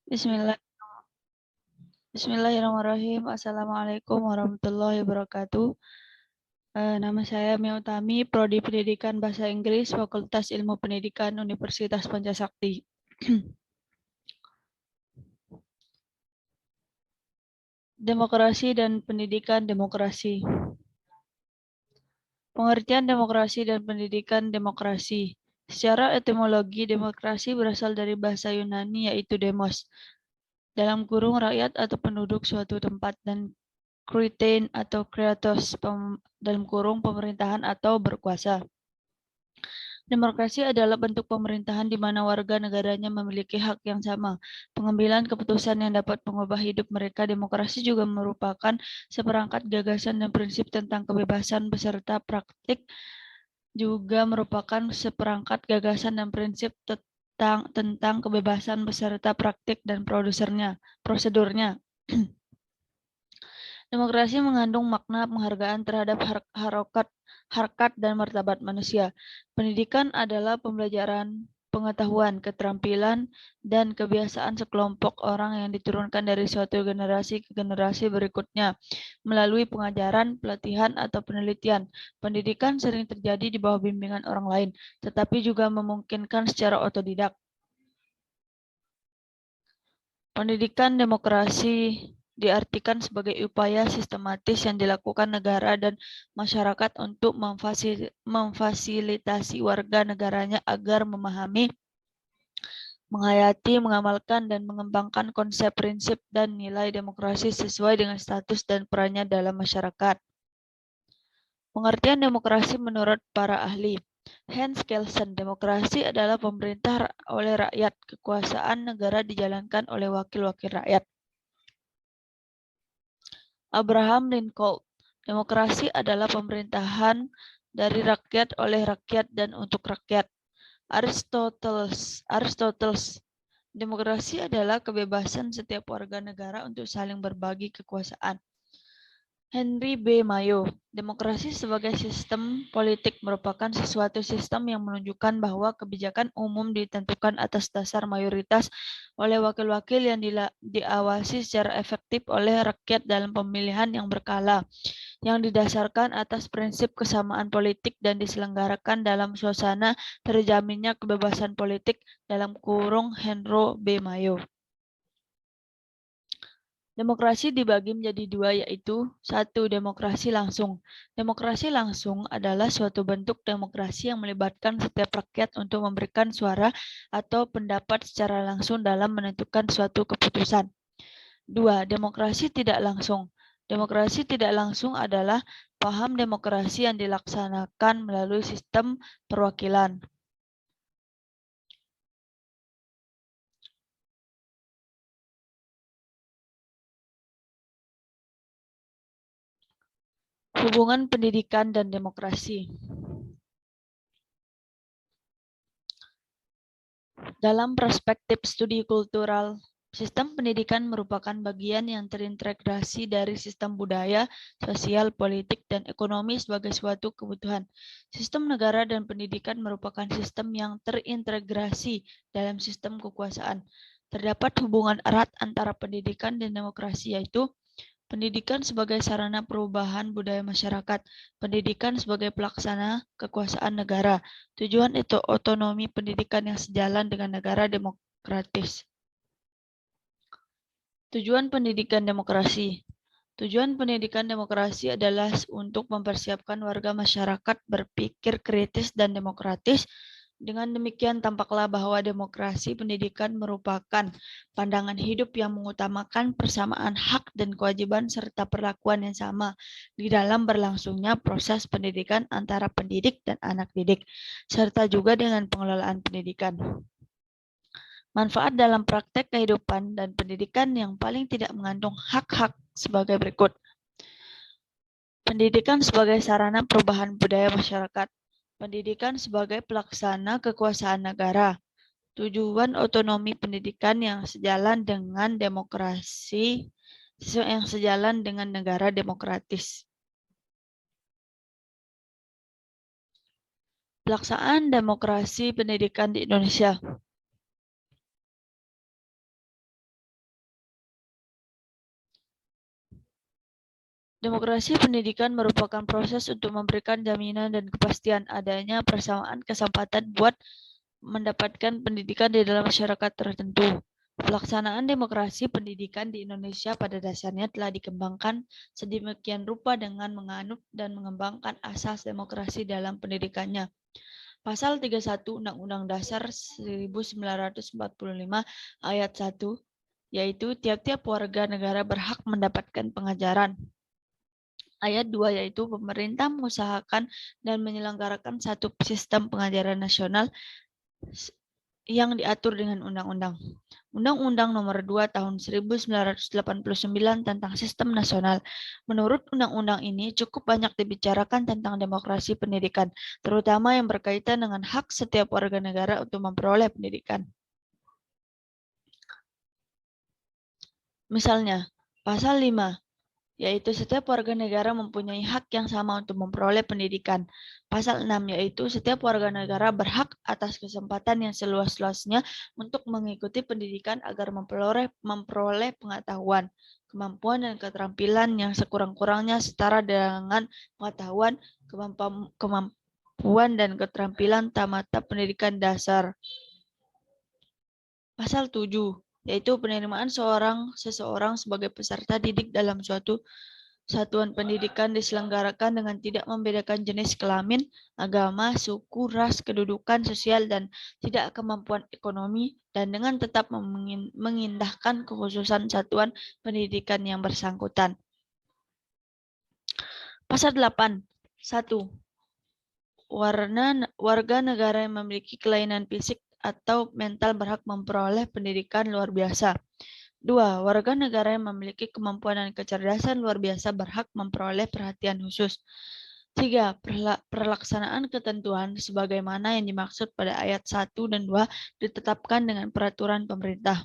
Bismillah, Bismillahirrahmanirrahim. Assalamualaikum warahmatullahi wabarakatuh. Nama saya Mia Utami, Prodi Pendidikan Bahasa Inggris, Fakultas Ilmu Pendidikan Universitas Pancasakti. Demokrasi dan pendidikan demokrasi. Pengertian demokrasi dan pendidikan demokrasi. Secara etimologi, demokrasi berasal dari bahasa Yunani yaitu demos, dalam kurung rakyat atau penduduk suatu tempat, dan Kritain atau Kratos dalam kurung pemerintahan atau berkuasa. Demokrasi adalah bentuk pemerintahan di mana warga negaranya memiliki hak yang sama. Pengambilan keputusan yang dapat mengubah hidup mereka. Demokrasi juga merupakan seperangkat gagasan dan prinsip tentang kebebasan beserta praktik, juga merupakan seperangkat gagasan dan prinsip tentang kebebasan beserta praktik dan prosedurnya. Demokrasi mengandung makna penghargaan terhadap harkat dan martabat manusia. Pendidikan adalah pembelajaran pengetahuan, keterampilan, dan kebiasaan sekelompok orang yang diturunkan dari suatu generasi ke generasi berikutnya melalui pengajaran, pelatihan, atau penelitian. Pendidikan sering terjadi di bawah bimbingan orang lain, tetapi juga memungkinkan secara otodidak. Pendidikan demokrasi diartikan sebagai upaya sistematis yang dilakukan negara dan masyarakat untuk memfasilitasi warga negaranya agar memahami, menghayati, mengamalkan, dan mengembangkan konsep, prinsip, dan nilai demokrasi sesuai dengan status dan perannya dalam masyarakat. Pengertian demokrasi menurut para ahli. Hans Kelsen, demokrasi adalah pemerintah oleh rakyat, kekuasaan negara dijalankan oleh wakil-wakil rakyat. Abraham Lincoln, demokrasi adalah pemerintahan dari rakyat oleh rakyat dan untuk rakyat. Aristoteles, demokrasi adalah kebebasan setiap warga negara untuk saling berbagi kekuasaan. Henry B. Mayo, demokrasi sebagai sistem politik merupakan sesuatu sistem yang menunjukkan bahwa kebijakan umum ditentukan atas dasar mayoritas oleh wakil-wakil yang diawasi secara efektif oleh rakyat dalam pemilihan yang berkala, yang didasarkan atas prinsip kesamaan politik dan diselenggarakan dalam suasana terjaminnya kebebasan politik dalam kurung Henry B. Mayo. Demokrasi dibagi menjadi dua, yaitu 1. Demokrasi langsung. Demokrasi langsung adalah suatu bentuk demokrasi yang melibatkan setiap rakyat untuk memberikan suara atau pendapat secara langsung dalam menentukan suatu keputusan. 2. Demokrasi tidak langsung. Demokrasi tidak langsung adalah paham demokrasi yang dilaksanakan melalui sistem perwakilan. Hubungan pendidikan dan demokrasi. Dalam perspektif studi kultural, sistem pendidikan merupakan bagian yang terintegrasi dari sistem budaya, sosial, politik, dan ekonomi sebagai suatu kebutuhan. Sistem negara dan pendidikan merupakan sistem yang terintegrasi dalam sistem kekuasaan. Terdapat hubungan erat antara pendidikan dan demokrasi, yaitu pendidikan sebagai sarana perubahan budaya masyarakat, pendidikan sebagai pelaksana kekuasaan negara. Tujuan itu otonomi pendidikan yang sejalan dengan negara demokratis. Tujuan pendidikan demokrasi. Tujuan pendidikan demokrasi adalah untuk mempersiapkan warga masyarakat berpikir kritis dan demokratis. Dengan demikian, tampaklah bahwa demokrasi pendidikan merupakan pandangan hidup yang mengutamakan persamaan hak dan kewajiban serta perlakuan yang sama di dalam berlangsungnya proses pendidikan antara pendidik dan anak didik, serta juga dengan pengelolaan pendidikan. Manfaat dalam praktek kehidupan dan pendidikan yang paling tidak mengandung hak-hak sebagai berikut. Pendidikan sebagai sarana perubahan budaya masyarakat. Pendidikan sebagai pelaksana kekuasaan negara. Tujuan otonomi pendidikan yang sejalan dengan demokrasi, yang sejalan dengan negara demokratis. Pelaksanaan demokrasi pendidikan di Indonesia. Demokrasi pendidikan merupakan proses untuk memberikan jaminan dan kepastian adanya persamaan kesempatan buat mendapatkan pendidikan di dalam masyarakat tertentu. Pelaksanaan demokrasi pendidikan di Indonesia pada dasarnya telah dikembangkan sedemikian rupa dengan menganut dan mengembangkan asas demokrasi dalam pendidikannya. Pasal 31 Undang-Undang Dasar 1945 ayat 1, yaitu tiap-tiap warga negara berhak mendapatkan pengajaran. Ayat 2 yaitu pemerintah mengusahakan dan menyelenggarakan satu sistem pengajaran nasional yang diatur dengan undang-undang. Undang-Undang Nomor 2 Tahun 1989 tentang Sistem Nasional. Menurut undang-undang ini cukup banyak dibicarakan tentang demokrasi pendidikan, terutama yang berkaitan dengan hak setiap warga negara untuk memperoleh pendidikan. Misalnya, pasal 5 yaitu setiap warga negara mempunyai hak yang sama untuk memperoleh pendidikan. Pasal 6 yaitu setiap warga negara berhak atas kesempatan yang seluas-luasnya untuk mengikuti pendidikan agar memperoleh pengetahuan, kemampuan dan keterampilan yang sekurang-kurangnya setara dengan pengetahuan, kemampuan dan keterampilan tamata pendidikan dasar. Pasal 7 yaitu penerimaan seseorang sebagai peserta didik dalam suatu satuan pendidikan diselenggarakan dengan tidak membedakan jenis kelamin, agama, suku, ras, kedudukan sosial, dan tidak kemampuan ekonomi, dan dengan tetap mengindahkan kekhususan satuan pendidikan yang bersangkutan. Pasal 8. 1. Warga negara yang memiliki kelainan fisik atau mental berhak memperoleh pendidikan luar biasa. 2. Warga negara yang memiliki kemampuan dan kecerdasan luar biasa berhak memperoleh perhatian khusus. 3. Pelaksanaan ketentuan sebagaimana yang dimaksud pada ayat 1 dan 2 ditetapkan dengan peraturan pemerintah.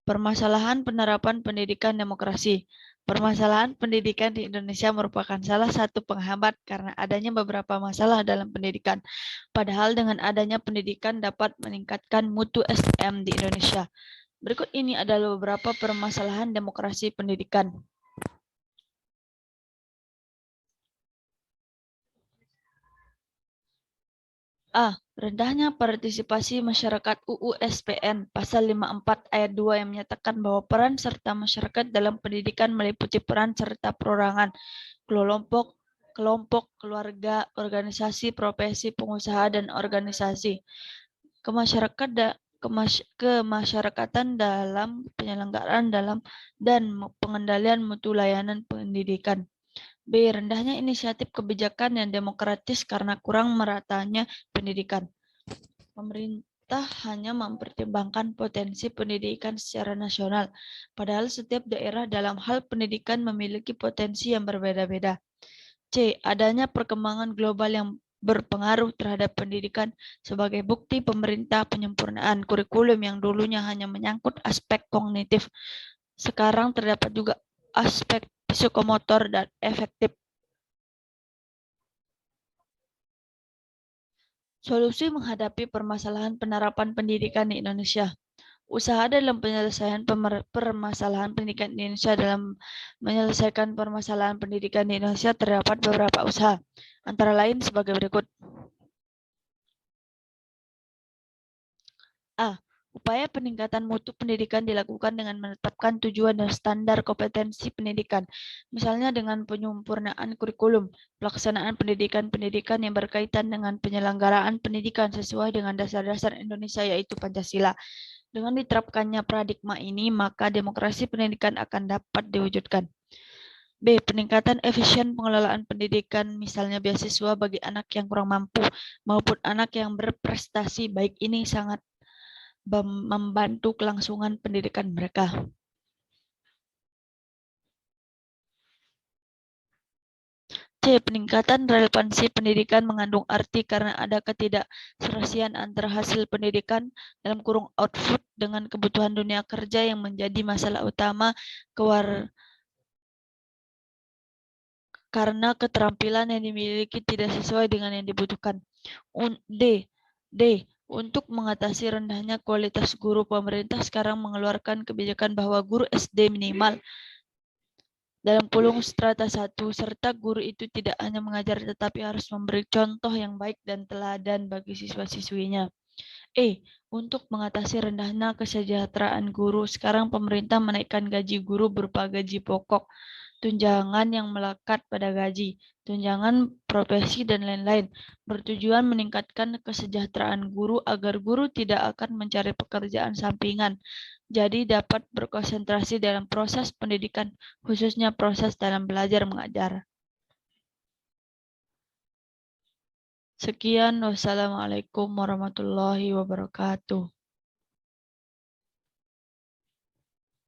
Permasalahan penerapan pendidikan demokrasi. Permasalahan pendidikan di Indonesia merupakan salah satu penghambat karena adanya beberapa masalah dalam pendidikan. Padahal dengan adanya pendidikan dapat meningkatkan mutu SDM di Indonesia. Berikut ini adalah beberapa permasalahan demokrasi pendidikan. A. Rendahnya partisipasi masyarakat UU SPN Pasal 54 ayat 2 yang menyatakan bahwa peran serta masyarakat dalam pendidikan meliputi peran serta perorangan, kelompok, keluarga, organisasi, profesi, pengusaha, dan organisasi. Kemasyarakatan dalam penyelenggaraan dan pengendalian mutu layanan pendidikan. B. Rendahnya inisiatif kebijakan yang demokratis karena kurang meratanya pendidikan. Pemerintah hanya mempertimbangkan potensi pendidikan secara nasional, padahal setiap daerah dalam hal pendidikan memiliki potensi yang berbeda-beda. C. Adanya perkembangan global yang berpengaruh terhadap pendidikan sebagai bukti pemerintah penyempurnaan kurikulum yang dulunya hanya menyangkut aspek kognitif. Sekarang terdapat juga aspek psikomotor dan efektif. Solusi menghadapi permasalahan penerapan pendidikan di Indonesia. Usaha dalam penyelesaian permasalahan pendidikan di Indonesia. Dalam menyelesaikan permasalahan pendidikan di Indonesia terdapat beberapa usaha, antara lain sebagai berikut. A. Upaya peningkatan mutu pendidikan dilakukan dengan menetapkan tujuan dan standar kompetensi pendidikan, misalnya dengan penyempurnaan kurikulum, pelaksanaan pendidikan yang berkaitan dengan penyelenggaraan pendidikan sesuai dengan dasar-dasar Indonesia yaitu Pancasila. Dengan diterapkannya paradigma ini, maka demokrasi pendidikan akan dapat diwujudkan. B. Peningkatan efisien pengelolaan pendidikan, misalnya beasiswa bagi anak yang kurang mampu maupun anak yang berprestasi, baik ini sangat membantu kelangsungan pendidikan mereka. C. Peningkatan relevansi pendidikan mengandung arti karena ada ketidakserasian antara hasil pendidikan dalam kurung output dengan kebutuhan dunia kerja yang menjadi masalah utama karena keterampilan yang dimiliki tidak sesuai dengan yang dibutuhkan. D. Untuk mengatasi rendahnya kualitas guru, pemerintah sekarang mengeluarkan kebijakan bahwa guru SD minimal dalam kurung strata 1, serta guru itu tidak hanya mengajar tetapi harus memberi contoh yang baik dan teladan bagi siswa-siswinya. Untuk mengatasi rendahnya kesejahteraan guru, sekarang pemerintah menaikkan gaji guru berupa gaji pokok, tunjangan yang melekat pada gaji, tunjangan profesi, dan lain-lain, bertujuan meningkatkan kesejahteraan guru agar guru tidak akan mencari pekerjaan sampingan, jadi dapat berkonsentrasi dalam proses pendidikan, khususnya proses dalam belajar mengajar. Sekian, wassalamualaikum warahmatullahi wabarakatuh.